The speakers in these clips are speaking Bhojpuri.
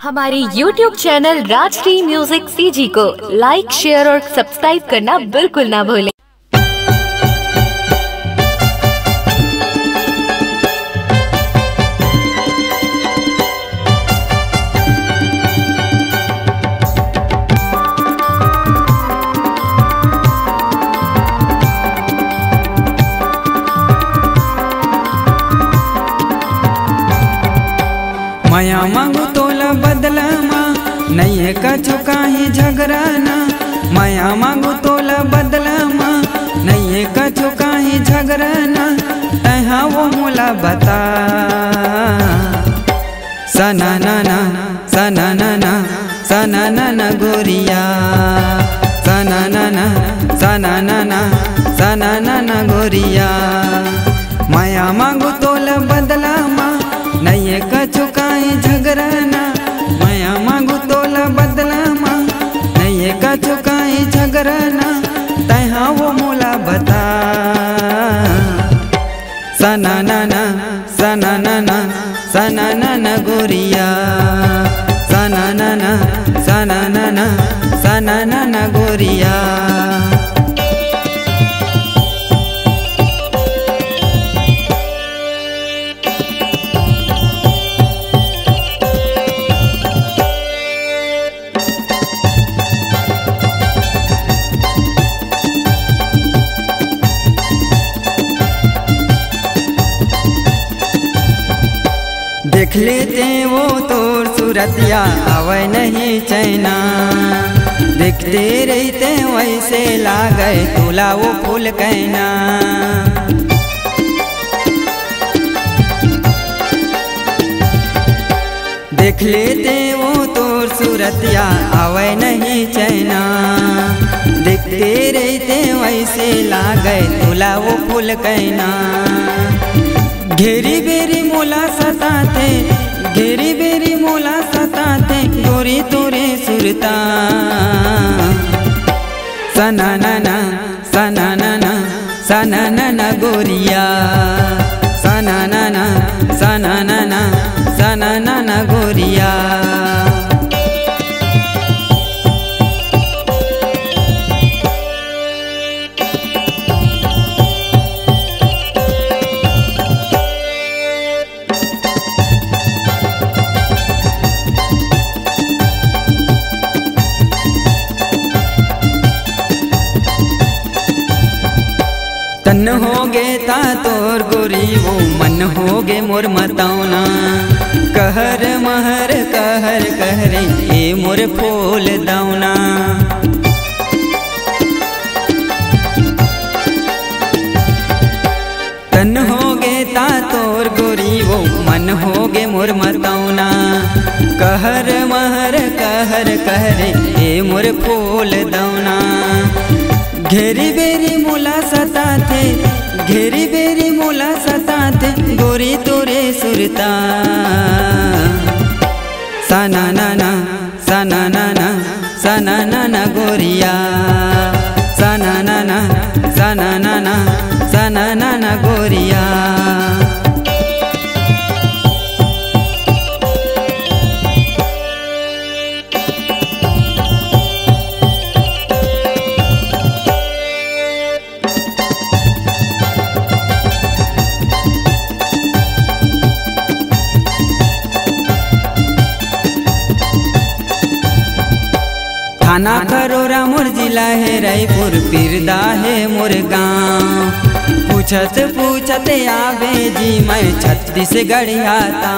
हमारी YouTube channel Rajshri music CG को लाइक, शेयर और सब्सक्राइब करना बिल्कुल ना भूलें। माया मांगू तोला बदला माँ नहीं है कछु काही झगड़ाना। माया मांगू तोला बदला माँ नहीं है कछु काही झगड़ाना। तहाँ वो मोला बता सना नाना सना नाना सना नाना गोरिया सना नाना सना नाना सना नाना गोरिया। माया मांगू तोला बदला माँ नहीं है कछु काही झगड़ाना। माया मांगू तोला बदला माँ नहीं है कछु काही झगड़ाना। तहाँ वो मोला बता सना नाना सना नाना सना नाना गोरिया सना नाना सना नाना सना नाना गोरिया। देख लेते वो तोर सूरतिया आवे नहीं चैना। देखते रहते वैसे लागे तोला वो फूल कहना। देख लेते वो तोर सूरतिया आवे नहीं चैना। देखते रहते वैसे लागे तोला वो फूल कहना। घेरी बेरी मोला सताते घेरी बेरी मोला सताते गोरी तोरे सुरता सना नाना सना नाना सना नाना गोरिया सना नाना सना नाना सना नाना गोरिया। तन होगे ता तोर गोरी वो मन होगे मोर मतौना। कहर महर कहर कहरे ए मोर फूल दौना। तन होगे ता तोर गोरी वो मन होगे मोर मतौना। कहर महर कहर कहरे ए मोर फूल दौना। घेरी बेरी मोला सताते घेरी बेरी मोला सताते गोरी तोरे सुरता सना नाना सना नाना सना नाना गोरिया सना नाना सना नाना सना नाना गोरिया। थाना खरोरा मोर जिला है रायपुर पिरदा है मोर गाँव। पूछत पूछत आवे जी मैं छत्तीसगढ़ आता।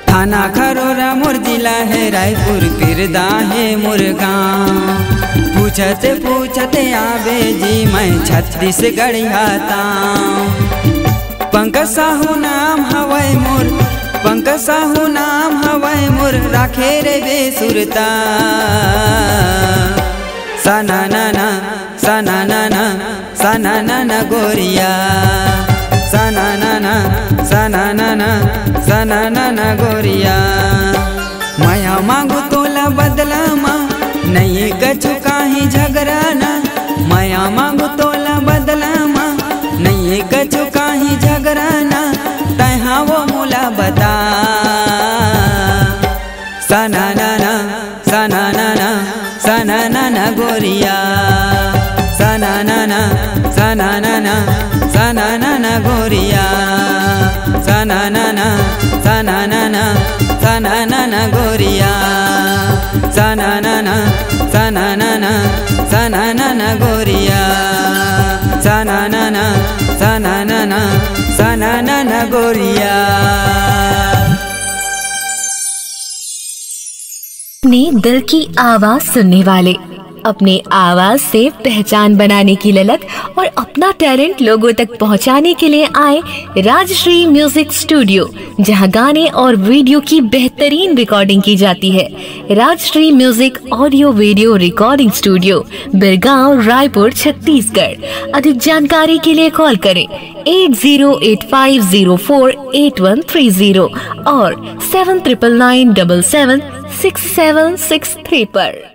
थाना खरोरा मोर जिला है रायपुर पिरदा है मोर गाँव। पूछत पूछत आवे जी मैं छत्तीसगढ़ आता। पंकज साहू नाम हवै मोर पंकज साहू नाम हवै मोर राखे रे बेसुरता सना नाना सना नाना सना नाना गोरिया सना नाना सना नाना सना नाना गोरिया। माया मांगू तोला बदला माँ नहीं कछु काही झगड़ाना। माया मांगू तोला बदला माँ नहीं कछु काही सना ना ना सना ना ना सना ना ना गोरिया सना ना ना सना ना ना सना ना ना गोरिया सना ना ना सना ना ना सना ना ना गोरिया सना ना ना सना ना ना सना ना ना गोरिया सना ना ना सना ना ना सना ना ना गोरिया। अपने दिल की आवाज सुनने वाले, अपने आवाज से पहचान बनाने की ललक और अपना टैलेंट लोगों तक पहुंचाने के लिए आए राजश्री म्यूजिक स्टूडियो, जहां गाने और वीडियो की बेहतरीन रिकॉर्डिंग की जाती है। Rajshri music audio video recording studio, Birgaon, Raipur, Chhattisgarh. अधिक जानकारी के लिए कॉल करें 8085048130 और 7999776763 पर।